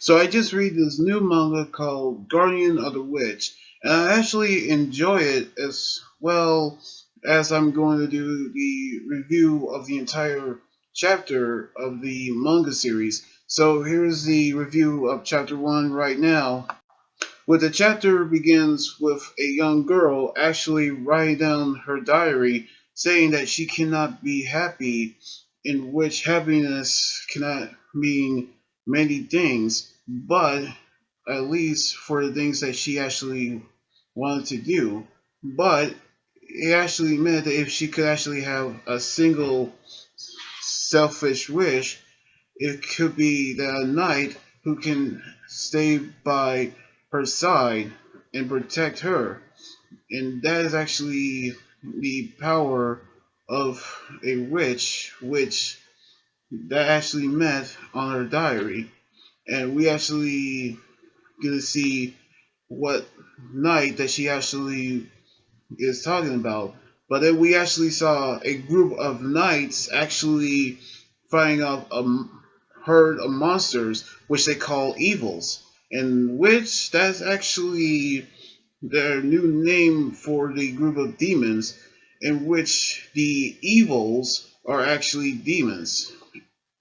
So I just read this new manga called Guardian of the Witch, and I actually enjoy it as well as I'm going to do the review of the entire chapter of the manga series. So here's the review of chapter 1 right now. Where the chapter begins with a young girl actually writing down her diary saying that she cannot be happy, in which happiness cannot mean many things, but at least for the things that she actually wanted to do. But it actually meant that if she could actually have a single selfish wish, it could be that a knight who can stay by her side and protect her. And that is actually the power of a witch, which that actually meant on her diary. And we actually get to see what knight that she actually is talking about. But then we actually saw a group of knights actually fighting off a herd of monsters, which they call evils, and which that's actually their new name for the group of demons, in which the evils are actually demons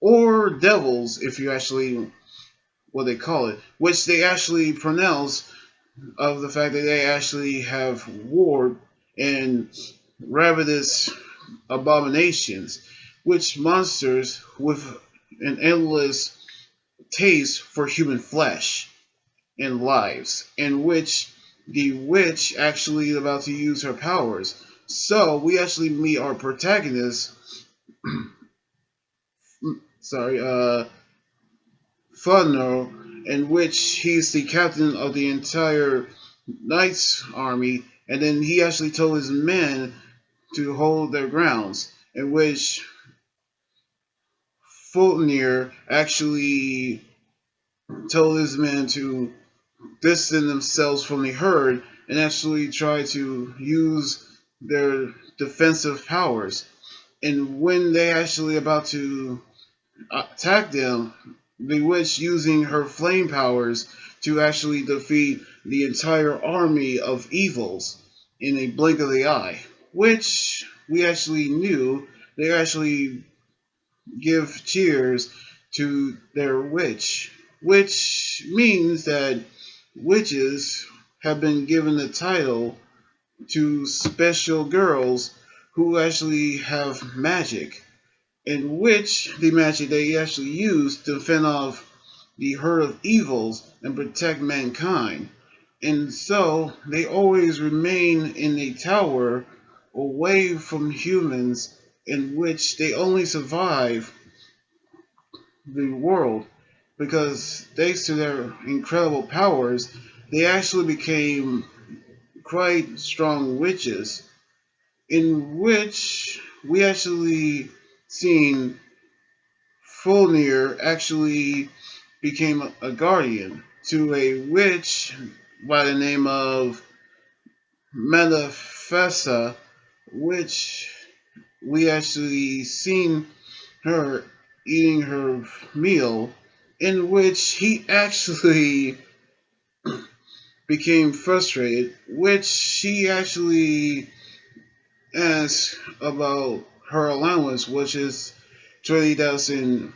or devils, if you actually what they call it, which they actually pronounce of the fact that they actually have warped and ravenous abominations, which monsters with an endless taste for human flesh and lives, in which the witch actually is about to use her powers. So we actually meet our protagonist, sorry, Fafner, in which he's the captain of the entire Knights army, and then he actually told his men to hold their grounds, in which Fafner actually told his men to distance themselves from the herd and actually try to use their defensive powers. And when they actually about to attack them, the witch using her flame powers to actually defeat the entire army of evils in a blink of the eye, which we actually knew they actually give cheers to their witch, which means that witches have been given the title to special girls who actually have magic, in which the magic they actually use to fend off the herd of evils and protect mankind. And so they always remain in a tower away from humans, in which they only survive the world because thanks to their incredible powers, they actually became quite strong witches, in which we actually seen Fulnir actually became a guardian to a witch by the name of Manifesta, which we actually seen her eating her meal, in which he actually became frustrated, which she actually asked about her allowance, which is 20,000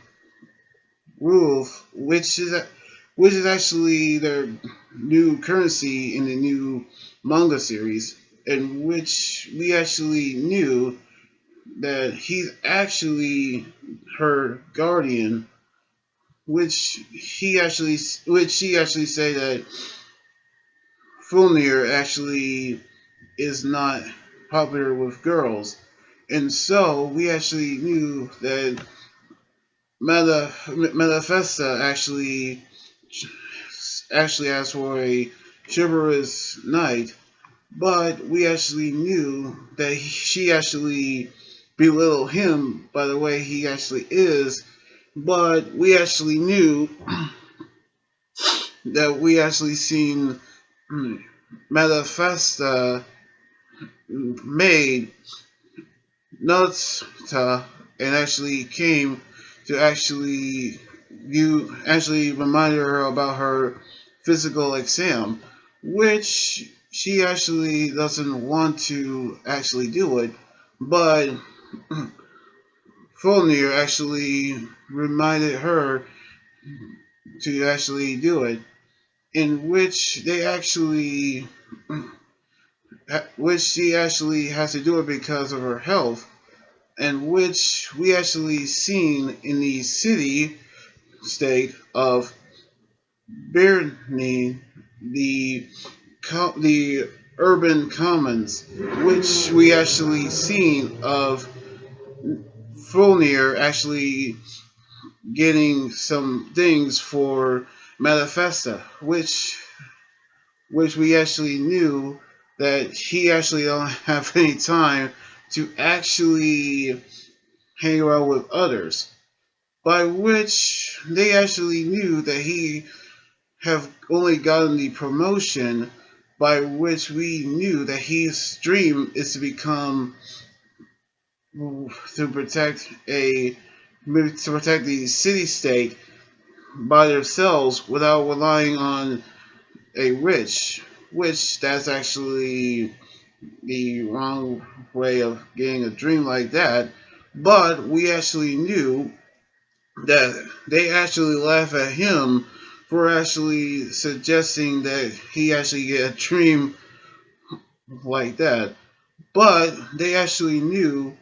rubles, which is actually their new currency in the new manga series, in which we actually knew that he's actually her guardian, which she actually say that Fulmir actually is not popular with girls, and so we actually knew that Manifesta actually asked for a chivalrous knight, but we actually knew that she actually belittled him by the way he actually is, but we actually knew that we actually seen Manifesta made Nutsta and actually came to actually you actually reminded her about her physical exam, which she actually doesn't want to actually do it, but Fulnir actually reminded her to actually do it, in which they actually, which she actually has to do it because of her health, and which we actually seen in the city state of Birni, the the urban commons, which we actually seen of Fulnir actually getting some things for Manifesta, which we actually knew that he actually don't have any time to actually hang around with others. By which they actually knew that he have only gotten the promotion, by which we knew that his dream is to become to protect the city state by themselves without relying on a witch, which that's actually the wrong way of getting a dream like that. But we actually knew that they actually laugh at him for actually suggesting that he actually get a dream like that. But they actually knew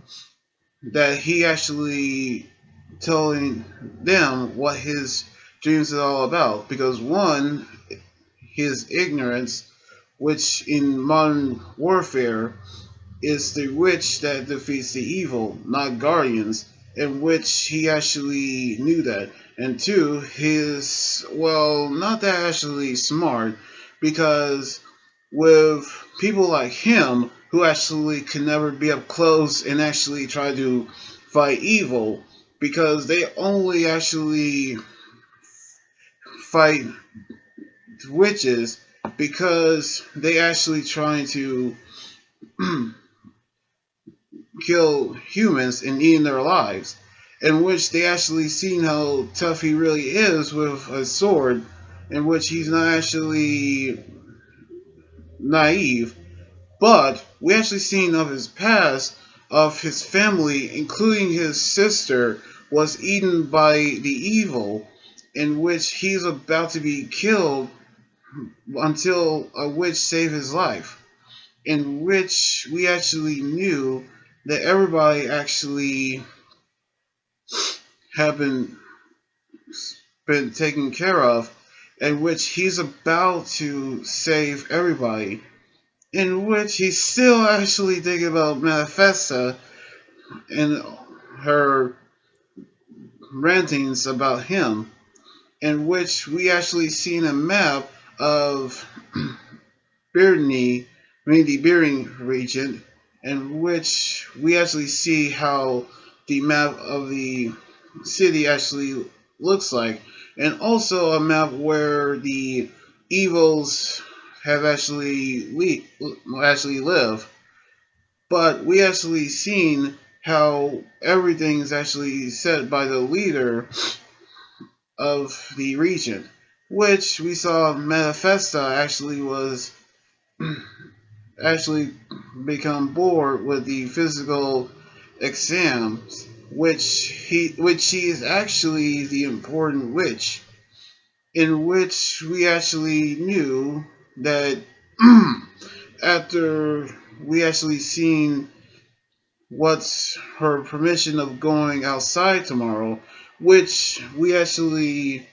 that he actually telling them what his dreams is all about. Because one, his ignorance, which in modern warfare is the witch that defeats the evil, not guardians, in which he actually knew that. And two, his, well, not that actually smart, because with people like him who actually can never be up close and actually try to fight evil, because they only actually fight witches because they actually trying to kill humans and eating their lives, in which they actually seen how tough he really is with a sword, in which he's not actually naive, but we actually seen of his past, of his family, including his sister, was eaten by the evil, in which he's about to be killed until a witch saved his life, in which we actually knew that everybody actually have been taken care of, in which he's about to save everybody, in which he's still actually thinking about Manifesta and her rantings about him, in which we actually seen a map of Brittany, I mean the Beering region, in which we actually see how the map of the city actually looks like, and also a map where the evils have actually live. But we actually seen how everything is actually set by the leader of the region, which we saw Manifesta actually was actually become bored with the physical exams, which she is actually the important witch, in which we actually knew that after we actually seen what's her permission of going outside tomorrow, which we actually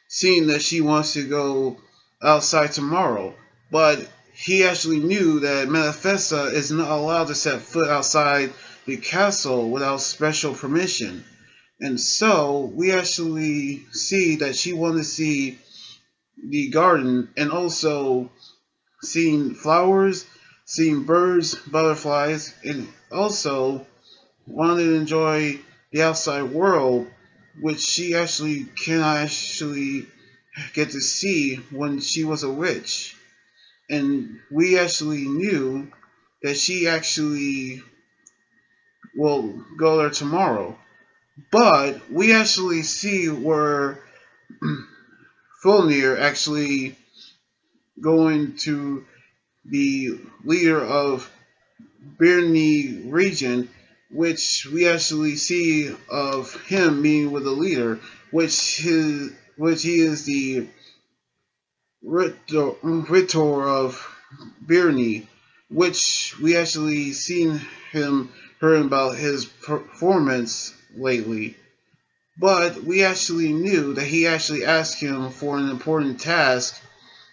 seen that she wants to go outside tomorrow, but he actually knew that Manifesta is not allowed to set foot outside the castle without special permission. And so we actually see that she wanted to see the garden and also seeing flowers, seeing birds, butterflies, and also wanted to enjoy the outside world, which she actually cannot actually get to see when she was a witch. And we actually knew that she actually will go there tomorrow. But we actually see where Fulnir actually going to the leader of Birni region, which we actually see of him meeting with the leader, which he is the Ritor of Birni, which we actually seen him heard about his performance lately. But we actually knew that he actually asked him for an important task,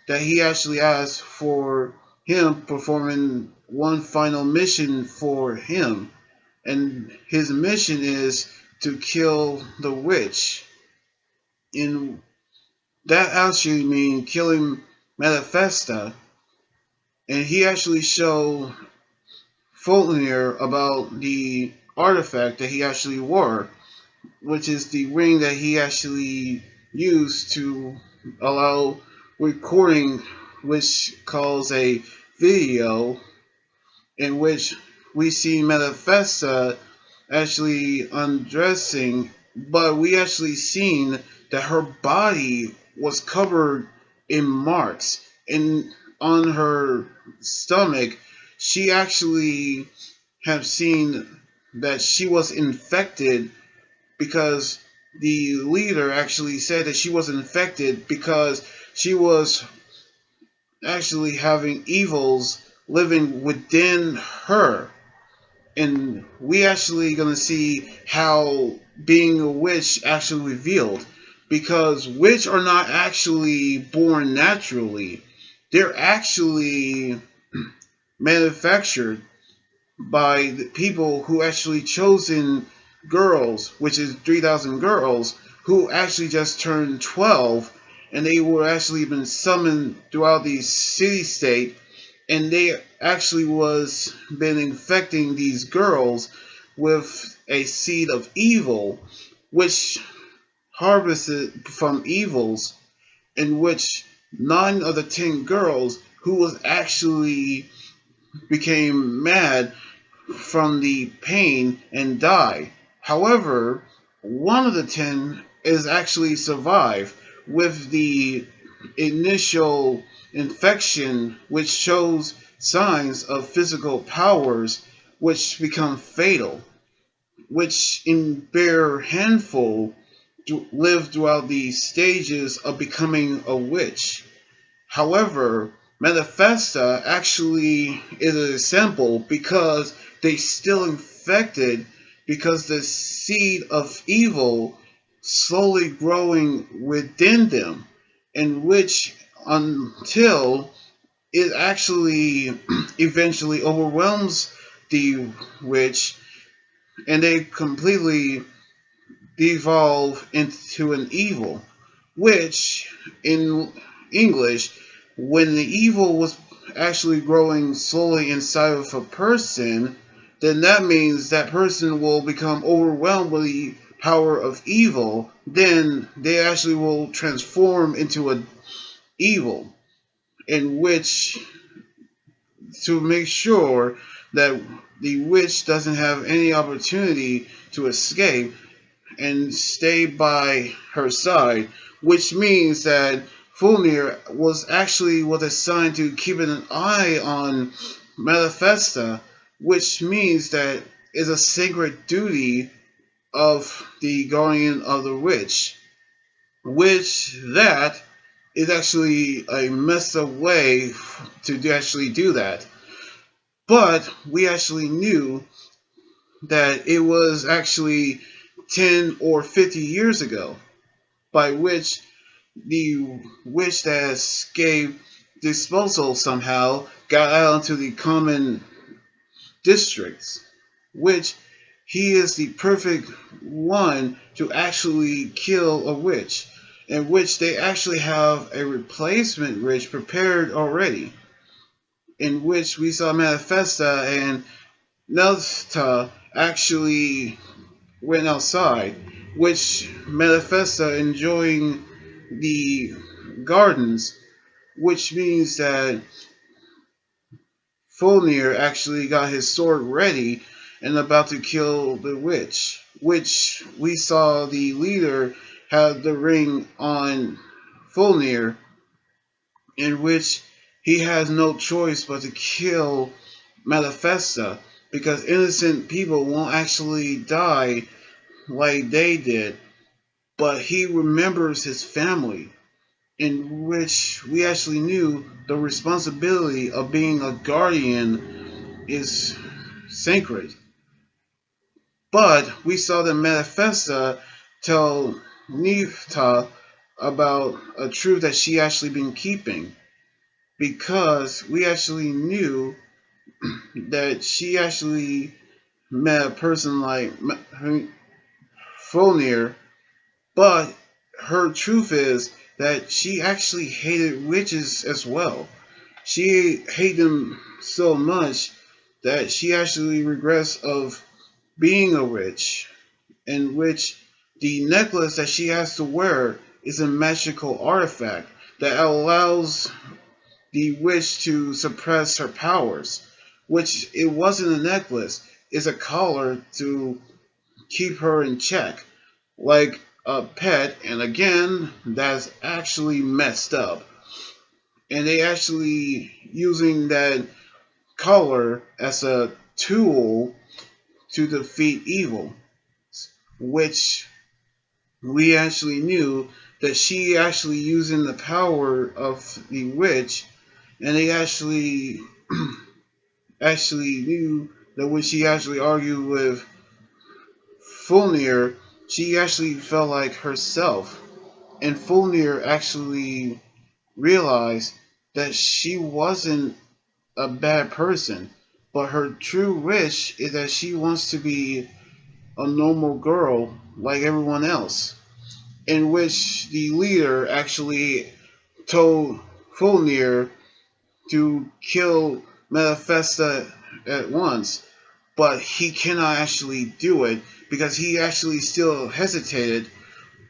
that he actually asked for him performing one final mission for him. And his mission is to kill the witch. And that actually means killing Manifesta. And he actually showed Fultonir about the artifact that he actually wore, which is the ring that he actually used to allow recording, which calls a video in which we see Manifesta actually undressing, but we actually seen that her body was covered in marks, and on her stomach, she actually have seen that she was infected because the leader actually said that she was infected because she was actually having evils living within her. And we actually gonna see how being a witch actually revealed, because witch are not actually born naturally, they're actually manufactured by the people who actually chosen girls, which is 3,000 girls who actually just turned 12, and they were actually been summoned throughout the city state, and they actually was been infecting these girls with a seed of evil, which harvested from evils, in which 9 of the 10 girls who was actually became mad from the pain and die. However, one of the 10 is actually survived with the initial infection, which shows signs of physical powers which become fatal, which in bare handful live throughout the stages of becoming a witch. However, Manifesta actually is an example because they still infected, because the seed of evil slowly growing within them, in which until it actually eventually overwhelms the witch, and they completely devolve into an evil, which in English, when the evil was actually growing slowly inside of a person, then that means that person will become overwhelmed with the power of evil. Then they actually will transform into an evil, in which to make sure that the witch doesn't have any opportunity to escape and stay by her side, which means that Fulmir was assigned to keep an eye on Malefesta, which means that is a sacred duty of the guardian of the witch, which that is actually a messed up way to actually do that. But we actually knew that it was actually 10 or 50 years ago, by which the witch that escaped disposal somehow got out into the common districts, which he is the perfect one to actually kill a witch, in which they actually have a replacement witch prepared already, in which we saw Manifesta and Nelta actually went outside, which Manifesta enjoying the gardens, which means that Fulnir actually got his sword ready and about to kill the witch. which we saw the leader have the ring on Fulnir, in which he has no choice but to kill Manifesta because innocent people won't actually die like they did, but he remembers his family, in which we actually knew the responsibility of being a guardian is sacred. But we saw that Manifesta tell Nifta about a truth that she actually been keeping because we actually knew that she actually met a person like Folnir, but her truth is that she actually hated witches as well. She hated them so much that she actually regrets of being a witch, in which the necklace that she has to wear is a magical artifact that allows the witch to suppress her powers, which it wasn't a necklace, it's a collar to keep her in check, like a pet, and again, that's actually messed up. And they actually using that collar as a tool to defeat evil, which we actually knew that she actually using the power of the witch, and they actually knew that when she actually argued with Fulnir, she actually felt like herself. And Fulnir actually realized that she wasn't a bad person, but her true wish is that she wants to be a normal girl like everyone else. In which the leader actually told Fulnir to kill Manifesta at once, but he cannot actually do it because he actually still hesitated.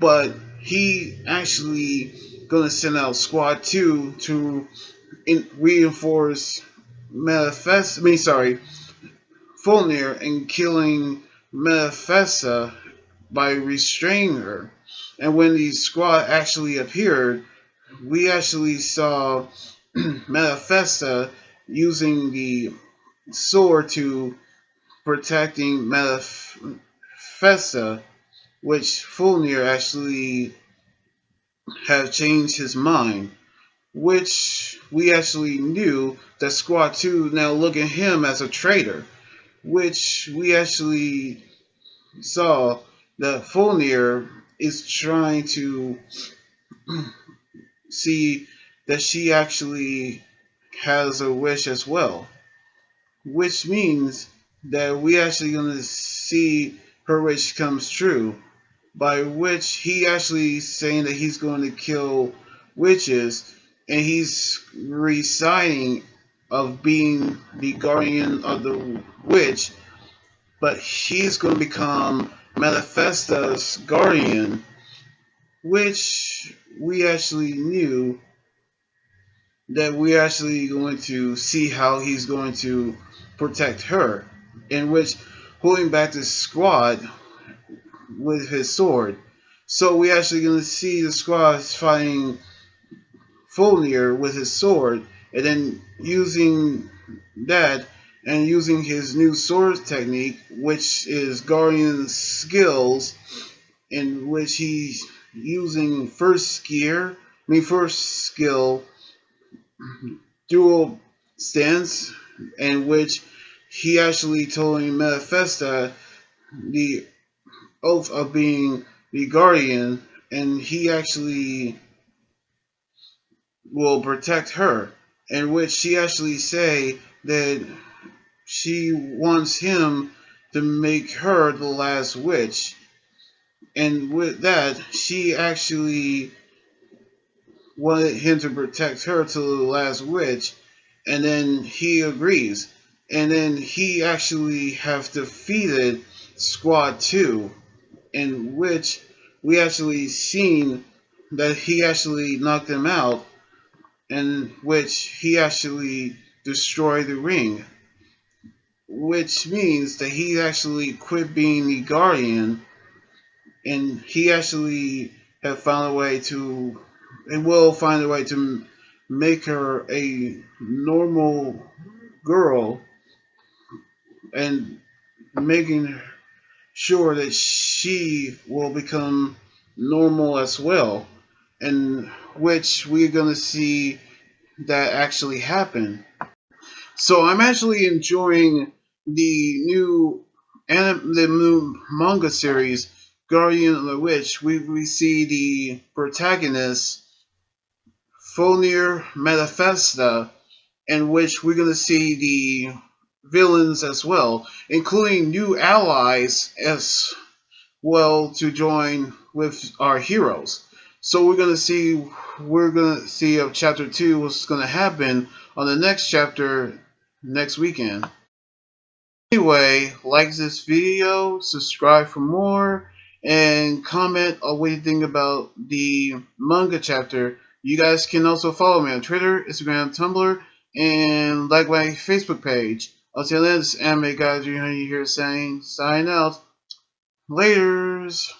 But he actually gonna send out Squad 2 to reinforce Manifest. I mean, sorry, Fulnir and killing Manifesta by restraining her. And when the squad actually appeared, we actually saw Manifesta using the sword to protecting Manifesta, which Fulnir actually have changed his mind, which we actually knew that Squad 2 now look at him as a traitor, which we actually saw that Fulnir is trying to see that she actually has a wish as well, which means that we actually going to see her wish comes true, by which he actually saying that he's going to kill witches, and he's resigning of being the guardian of the witch, but he's going to become Manifesta's guardian, which we actually knew that we're actually going to see how he's going to protect her, in which holding back the squad with his sword. So we're actually going to see the squad fighting Fulnir with his sword, and then using that and using his new sword technique, which is Guardian skills, in which he's using first skill dual stance, in which he actually told Manifesta the oath of being the guardian, and he actually will protect her, in which she actually say that she wants him to make her the last witch, and with that she actually wanted him to protect her till the last witch, and then he agrees, and then he actually have defeated Squad 2, in which we actually seen that he actually knocked them out, in which he actually destroyed the ring. which means that he actually quit being the guardian, and he actually have found a way to, and will find a way to make her a normal girl, and making sure that she will become normal as well, and which we're going to see that actually happen. So I'm actually enjoying the new manga series, Guardian of the Witch. We see the protagonist, Fafner Manifesta, in which we're going to see the villains as well, including new allies as well to join with our heroes. So we're gonna see of chapter two what's gonna happen on the next chapter next weekend. Anyway, like this video, subscribe for more, and comment on what you think about the manga chapter. You guys can also follow me on Twitter, Instagram, Tumblr, and like my Facebook page. Until then, this anime guys, you hear saying, sign out. Laters.